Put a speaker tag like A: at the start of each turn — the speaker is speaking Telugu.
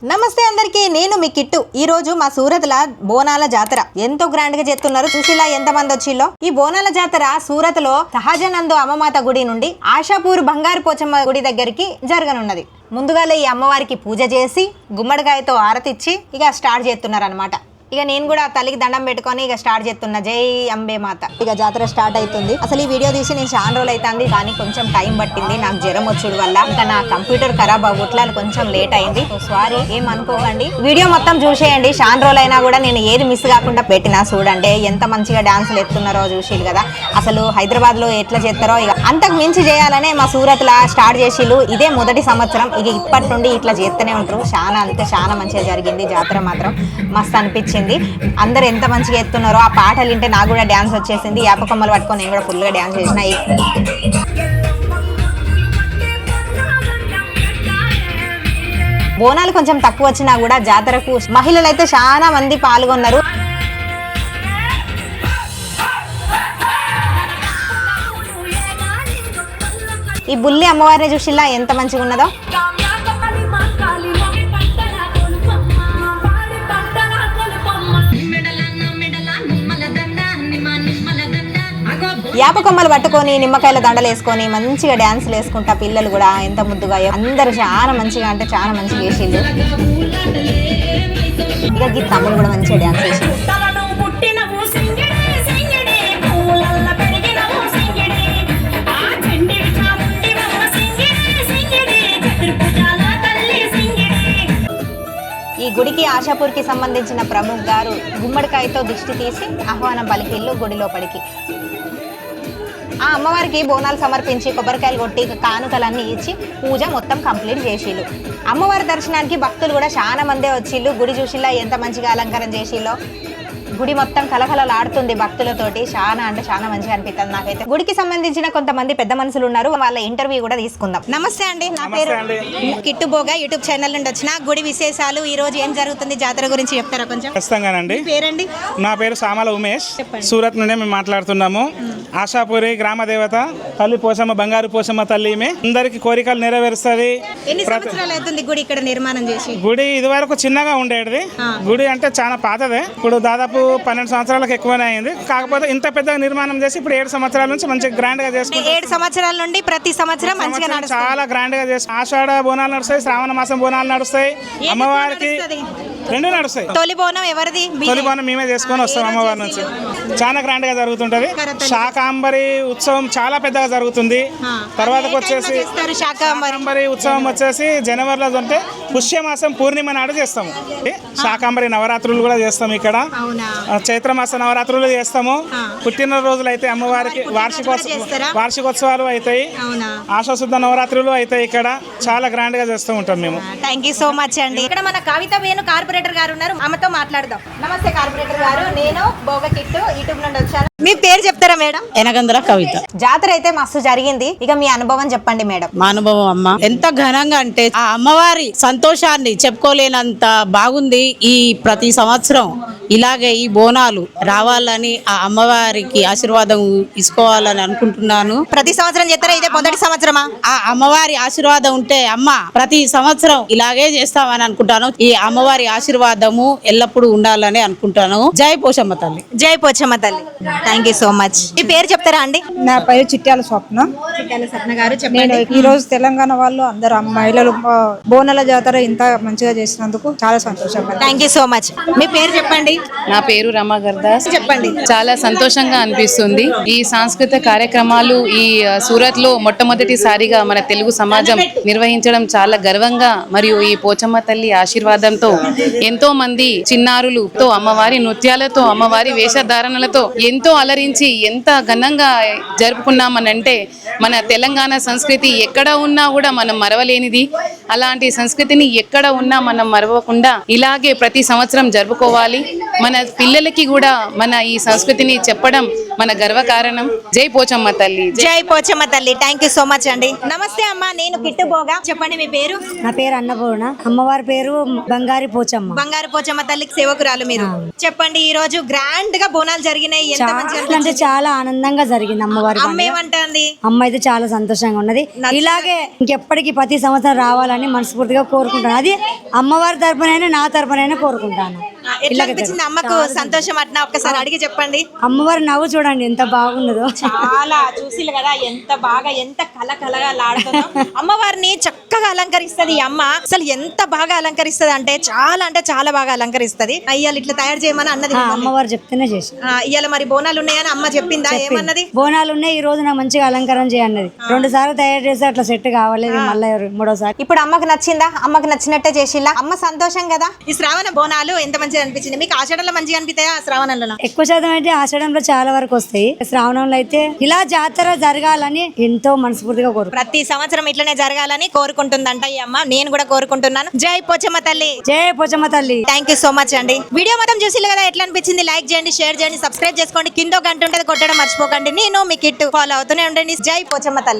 A: నమస్తే అందరికీ, నేను మీ కిట్టు. ఈ రోజు మా సూరత్ల బోనాల జాతర ఎంతో గ్రాండ్ గా చేస్తున్నారు. చూసిలా ఎంత మంది వచ్చిల్లో. ఈ బోనాల జాతర సూరత్ లో సహజనందు అమ్మమాత గుడి నుండి ఆశాపూర్ బంగారు పోచమ్మ గుడి దగ్గరికి జరగనున్నది. ముందుగా ఈ అమ్మవారికి పూజ చేసి గుమ్మడికాయతో ఆరతిచ్చి ఇక స్టార్ట్ చేస్తున్నారు అనమాట. ఇక నేను కూడా తల్లికి దండం పెట్టుకొని ఇక స్టార్ట్ చేస్తున్నా. జై అంబే మాత. ఇక జాతర స్టార్ట్ అవుతుంది. అసలు ఈ వీడియో తీసి నేను చాలా రోజులు అవుతుంది, కానీ కొంచెం టైం పట్టింది నాకు జ్వరం వచ్చుడు వల్ల. ఇంకా నా కంప్యూటర్ ఖరాబ్ అవ్వట్లా కొంచెం లేట్ అయింది. సారీ, ఏం అనుకోకండి. వీడియో మొత్తం చూసేయండి. చాలా రోజులు అయినా కూడా నేను ఏది మిస్ కాకుండా పెట్టినా. చూడండి ఎంత మంచిగా డాన్సులు ఎత్తున్నారో చూసిరు కదా. అసలు హైదరాబాద్ లో ఎట్లా చేస్తారో ఇక అంతకు మించి చేయాలనే మా సూరత్ లా స్టార్ట్ చేసిళ్ళు. ఇదే మొదటి సంవత్సరం. ఇక ఇప్పటి నుండి ఇట్లా చేస్తూనే ఉంటారు. చాలా మంచిగా జరిగింది జాతర. మాత్రం మస్తు అనిపించింది. అందరు ఎంత మంచిగా ఎత్తున్నారో. ఆ పాటలు వింటే నాకు కూడా డాన్స్ వచ్చేసింది. యాపకొమ్మలు పట్టుకొని నేను కూడా ఫుల్గా డాన్స్ చేసిన. బోనాలు కొంచెం తక్కువ వచ్చినా కూడా జాతరకు మహిళలు అయితే చాలా మంది పాల్గొన్నారు. ఈ బుల్లి అమ్మవారిని చూసిలా ఎంత మంచిగా ఉన్నదో. యాపకొమ్మలు పట్టుకొని నిమ్మకాయల దండలు వేసుకొని మంచిగా డ్యాన్సులు వేసుకుంటా. పిల్లలు కూడా ఎంత ముద్దుగా, అందరు చాలా మంచిగా అంటే చాలా మంచిగా చేసిండు. ఇక గీ తమ్ముడు కూడా మంచిగా డ్యాన్స్ చేసిండు. ఈ గుడికి ఆశాపూర్కి సంబంధించిన ప్రముఖ గారు గుమ్మడికాయతో దిష్టి తీసి ఆహ్వానం పలికిళ్ళు గుడి లోపలికి. ఆ అమ్మవారికి బోనాలు సమర్పించి కొబ్బరికాయలు కొట్టి కానుకలన్నీ ఇచ్చి పూజ మొత్తం కంప్లీట్ చేసిళ్ళు. అమ్మవారి దర్శనానికి భక్తులు కూడా చాలా మందే వచ్చిళ్ళు. గుడి చూసిల్లా ఎంత మంచిగా అలంకారం చేసిల్లో. గుడి మొత్తం కలకలలాడుతుంది భక్తులతోటి. చాలా అంటే చాలా మంచిగా అనిపిస్తుంది నాకైతే. గుడికి సంబంధించిన కొంతమంది పెద్ద మనుషులు ఉన్నారు, వాళ్ళ ఇంటర్వ్యూ కూడా తీసుకుందాం. నమస్తే అండి, నా పేరు కిట్టు బోగా. యూట్యూబ్ ఛానల్ నుండి వచ్చిన. గుడి విశేషాలు, ఈ రోజు ఏం జరుగుతుంది జాతర గురించి చెప్తారా కొంచెం?
B: ఖచ్చితంగానండి.
A: పేరండి?
B: నా పేరు సామల ఉమేష్. సూరత్ నుండి మేము మాట్లాడుతున్నాము. ఆశాపూరి గ్రామ దేవత తల్లి పోచమ్మ, బంగారు పోచమ్మ తల్లి. అందరికి కోరికలు నెరవేరుస్తుంది.
A: ఎన్ని సంవత్సరాలు అవుతుంది గుడి ఇక్కడ నిర్మాణం చేసి?
B: గుడి ఇదివరకు చిన్నగా ఉండేది. గుడి అంటే చాలా పాతదే. ఇప్పుడు దాదాపు 12 సంవత్సరాలకు ఎక్కువనే అయింది. కాకపోతే ఇంత పెద్దగా నిర్మాణం చేసి ఇప్పుడు 7 సంవత్సరాల నుంచి మంచిగా గ్రాండ్ గా చేసుకుంటాం.
A: 7 సంవత్సరాల నుండి ప్రతి సంవత్సరం మంచిగా
B: చాలా గ్రాండ్ గా చేస్తాం. ఆషాఢ బోనాలు నడుస్తాయి, శ్రావణ మాసం బోనాలు నడుస్తాయి. అమ్మవారికి రెండు నడుస్తాయి.
A: తొలి బోనం ఎవరిది?
B: తొలి బోనం మేమే చేసుకొని వస్తాం అమ్మవారి నుంచి. చాలా గ్రాండ్ గా జరుగుతుంటది. శాకాంబరి ఉత్సవం చాలా పెద్దగా జరుగుతుంది. తర్వాత వచ్చేసి శాకాంబరి ఉత్సవం వచ్చేసి జనవరిలో అంటే పుష్యమాసం పూర్ణిమ నాడు చేస్తాము. శాకాంబరి నవరాత్రులు కూడా చేస్తాము ఇక్కడ. చైత్రమాస నవరాత్రులు చేస్తాము. పుట్టినరోజులు అయితే అమ్మవారికి వార్షికోత్సవాలు అవుతాయి. ఆషాశుద్ధ నవరాత్రులు అవుతాయి. ఇక్కడ చాలా గ్రాండ్ గా చేస్తూ ఉంటాం మేము.
A: థ్యాంక్ యూ సో మచ్ అండి. ఇక్కడ మన కవిత వేణు కార్పొరేటర్ గారు ఉన్నారు, ఆమెతో మాట్లాడదాం. నమస్తే కార్పొరేటర్ గారు, నేను బోగ కిట్టు యూట్యూబ్ నుండి వచ్చాను. మీ పేరు చెప్తారా మేడం?
C: ఎనగందల కవిత.
A: జాతర అయితే మస్తు జరిగింది. ఇక మీ అనుభవం చెప్పండి మేడం.
C: మా అనుభవం అమ్మ ఎంత ఘనంగా అంటే ఆ అమ్మవారి సంతోషాన్ని చెప్పుకోలేనంత బాగుంది. ఈ ప్రతి సంవత్సరం ఇలాగే ఈ బోనాలు రావాలని ఆ అమ్మవారికి ఆశీర్వాదం తీసుకోవాలని అనుకుంటున్నాను.
A: ప్రతి సంవత్సరం చేస్తారా? ఇదే మొదటి సంవత్సరమా?
C: ఆ అమ్మవారి ఆశీర్వాదం ఉంటే అమ్మ ప్రతి సంవత్సరం ఇలాగే చేస్తామని అనుకుంటాను. ఈ అమ్మవారి ఆశీర్వాదము ఎల్లప్పుడూ ఉండాలని అనుకుంటాను. జై పోచమ్మ తల్లి.
A: జై పోచమ్మ తల్లి. Thank you so much. మీ పేరు చెప్తారా అండి?
D: నా పేరు చిట్యాల స్వప్న.
A: చిట్యాల స్వప్న గారు
D: నేను
A: చెప్పండి.
D: ఈ రోజు తెలంగాణ వాళ్ళు అందరు మహిళలు బోనాల జాతర ఇంత మంచిగా చేసినందుకు చాలా సంతోషంగా.
A: Thank you so much. మీ పేరు చెప్పండి.
E: నా పేరు రమ గర్దాస్.
A: చెప్పండి.
E: చాలా సంతోషంగా అనిపిస్తుంది. ఈ సాంస్కృతిక కార్యక్రమాలు ఈ సూరత్ లో మొట్టమొదటిసారిగా మన తెలుగు సమాజం నిర్వహించడం చాలా గర్వంగా, మరియు ఈ పోచమ్మ తల్లి ఆశీర్వాదంతో ఎంతో మంది చిన్నారులతో అమ్మవారి నృత్యాలతో అమ్మవారి వేషధారణలతో ఎంతో అలరించి ఎంత ఘనంగా జరుపుకున్నామనంటే మన తెలంగాణ సంస్కృతి ఎక్కడ ఉన్నా కూడా మనం మరవలేనిది. అలాంటి సంస్కృతిని ఎక్కడ ఉన్నా మనం మరవకుండా ఇలాగే ప్రతి సంవత్సరం జరుపుకోవాలి. మన పిల్లలకి కూడా మన ఈ సంస్కృతిని చెప్పడం మన గర్వకారణం. జై పోచమ్మ తల్లి.
A: జై పోచమ్మ తల్లి. థ్యాంక్ యూ సో మచ్ అండి. నమస్తే అమ్మ, నేను కిట్టు బోగా. చెప్పండి మీ పేరు?
F: నా పేరు అన్నపూర్ణ, అమ్మవారి పేరు బంగారి పోచమ్మ.
A: బంగారు పోచమ్మ తల్లికి సేవకురాలు మీరు. చెప్పండి, ఈ రోజు గ్రాండ్ గా బోనాలు జరిగినాయి, ఎంత మంచిగా
F: చాలా అంటే చాలా ఆనందంగా జరిగింది అమ్మవారి
A: అమ్మ ఏమంటుంది?
F: అమ్మ అయితే చాలా సంతోషంగా ఉన్నది. ఇలాగే ఇంకెప్పటికీ ప్రతి సంవత్సరం రావాలని మనస్ఫూర్తిగా కోరుకుంటాను. అది అమ్మవారి తరపునైనా నా తరపునైనా కోరుకుంటాను.
A: ఎట్లా అనిపించింది అమ్మకు సంతోషం అట్లా ఒక్కసారి అడిగి చెప్పండి.
F: అమ్మవారి నవ్వు చూడండి ఎంత బాగున్నదో.
A: చాలా చూసిలు కదా, ఎంత బాగా ఎంత కలగా లాడుతుందో. అమ్మవారిని చక్కగా అలంకరిస్తది ఈ అమ్మ. అసలు ఎంత బాగా అలంకరిస్తది అంటే చాలా బాగా అలంకరిస్తది. అయ్యాలు ఇట్లా తయారు చేయమని అన్నది.
F: అమ్మవారు చెప్తేనే చేసి
A: ఇవాళ మరి బోనాలు ఉన్నాయని అమ్మ చెప్పిందా? ఏమన్నది?
F: బోనాలు ఉన్నాయి, ఈ రోజు నాకు మంచిగా అలంకారం చేయన్నది. 2 సార్లు తయారు చేస్తే అట్లా సెట్ కావాలి, మళ్ళీ 3వ
A: ఇప్పుడు అమ్మకు నచ్చిందా? అమ్మకు నచ్చినట్టే చేసిల్లా? అమ్మ సంతోషం కదా. ఈ శ్రావణ బోనాలు ఎంత మంచిగా అనిపించింది మీకు? ఆషాఢంలో మంచిగా అనిపిస్తాయా? శ్రావణంలో
F: ఎక్కువ శాతం అయితే ఆషాఢంలో చాలా వరకు వస్తాయి. శ్రావణంలో అయితే ఇలా జాతర జరగాలని ఎంతో మనస్ఫూర్తిగా కోరుకుంటున్నాను.
A: ప్రతి సంవత్సరం ఇట్లనే జరగాలని కోరుకుంటుందంట ఈ అమ్మ. నేను కూడా కోరుకుంటున్నాను. జై పోచమ్మ తల్లి.
F: జై పోచమ్మ తల్లి.
A: థ్యాంక్ యూ సో మచ్ అండి. వీడియో మొత్తం చూసిల్లు కదా, ఎట్లా అనిపించింది? లైక్ చేయండి, షేర్ చేయండి, సబ్స్క్రైబ్ చేసుకోండి. కింద గంట ఉంటుంది, కొట్టడం మర్చిపోకండి. నేను మీ కిట్టు. ఫాలో అవుతూనే ఉండండి. జై పోచమ్మ తల్లి.